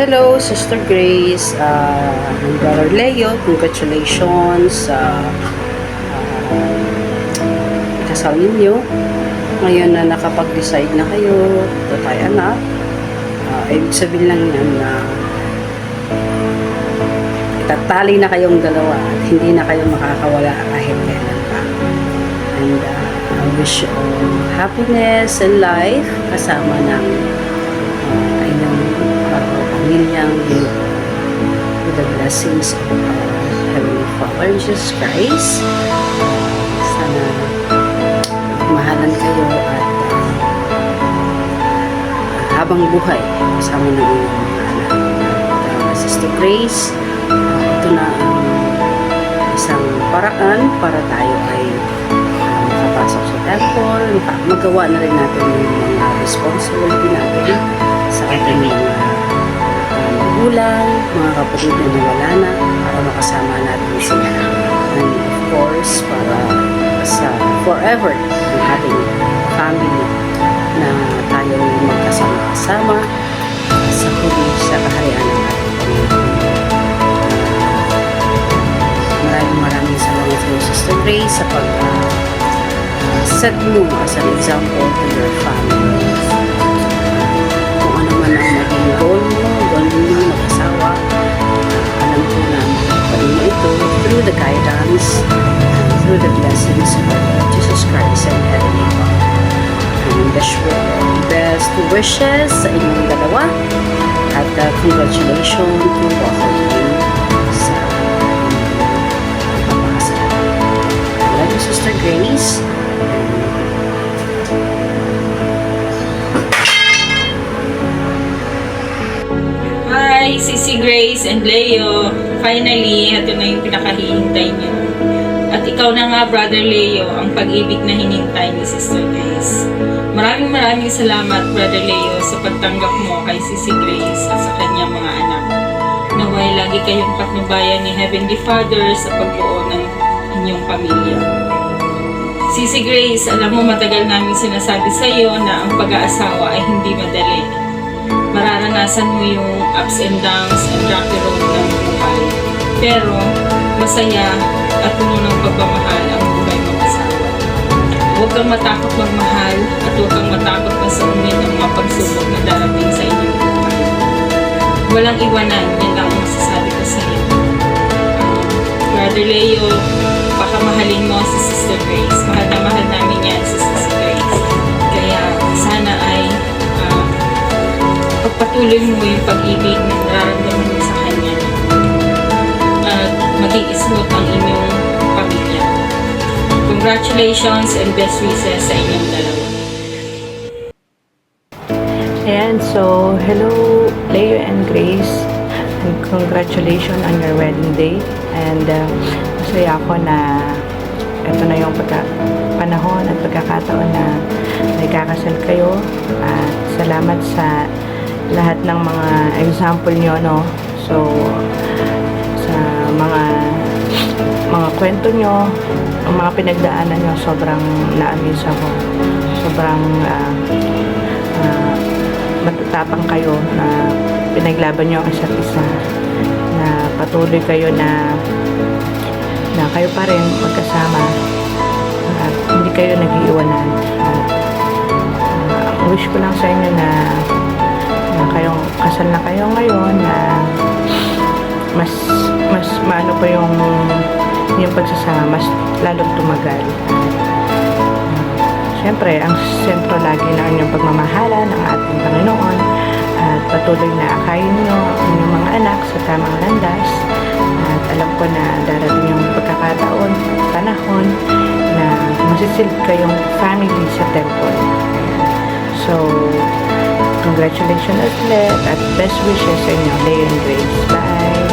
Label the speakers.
Speaker 1: Hello, Sister Grace, and Brother Leo, congratulations sa kasal ninyo. Ngayon na nakapag-decide na kayo, ito tayo anak. Ibig sabihin lang yan na itatali na kayong dalawa at hindi na kayo makakawala kahit kailan pa. And I wish you all happiness and life kasama ng inyong pamilyang with the blessings of our Heavenly Father, Jesus Christ. Sana mahalan kayo at habang buhay kasama ng inyong mga anak. Sister Grace, ito na ang isang paraan para tayo ay makapasok sa temple, magawa na rin natin yung mga responsibility natin sa ating mga magulang, mga kapatid na nawala na, para makasama natin sila. And of course, para sa forever ng ating family na tayo magkasama-kasama sa huli sa kaharian ng ating Panginoon. Maraming salamat sa Sister Grace sa set mo as an example to your family. Kung ano man ang naging goal mo mag-asawa, alam ko na pwede mo ito through the guidance and through the blessings of our Lord Jesus Christ and Heavenly Father. And best wishes sa inyong dalawa at congratulations to both of you sa pagpapakasal. I love you, Sister Grace.
Speaker 2: Hi, Sisi Grace and Leo. Finally, ito na yung pinakahihintay niyo. At ikaw na nga, Brother Leo, ang pag-ibig na hinintay ni Sister Grace. Maraming salamat, Brother Leo, sa pagtanggap mo kay Sisi Grace at sa kanyang mga anak. Naway lagi kayong patnubayan ni Heavenly Father sa pagbuo ng inyong pamilya. Sisi Grace, alam mo matagal namin sinasabi sa iyo na ang pag-aasawa ay hindi madali. Mararanasan mo yung ups and downs and rocky road ng buhay. Pero, masaya at puno ng pagmamahal ang buhay mag-asawa. Huwag kang matakot magmahal at huwag kang matakot masaunin ang mga pagsubok na darating sa inyong buhay. Walang iwanan, yan lang ang masasabi ko sa iyo. Brother Leo, baka mahalin mo si Sister Grace. Mahal na mahal namin yan si Sister Grace. Kaya, sana ay pagpatuloy mo yung pag-ibig na nararamdaman mo sa kanya at maging smooth ang inyong pamilya. Congratulations and best wishes sa inyong dalawa.
Speaker 3: Ayan, so hello Leo and Grace, and congratulations on your wedding day. And masaya ako na ito na yung panahon at pagkakataon na nagkakasal kayo. At salamat sa lahat ng mga example nyo, no? So, sa mga kwento nyo, ang mga pinagdaanan nyo, sobrang na-amaze ako. Sobrang matatapang kayo na pinaglaban nyo ang isa't isa, na patuloy kayo na kayo pa rin magkasama at hindi kayo nag-iiwanan. At wish ko lang sa inyo na kayong kasal na kayo ngayon, na mas maano pa yung pagsasama, mas lalong tumagal. Siyempre, ang sentro lagi ng inyong pagmamahalan ng ating Panginoon, at patuloy na akayin nyo ang inyong mga anak sa tamang landas. At alam ko na darating yung pagkakataon, panahon na masisilip kayong family sa temple. So, congratulations ulit at best wishes sa inyo, Leo and Grace. Bye!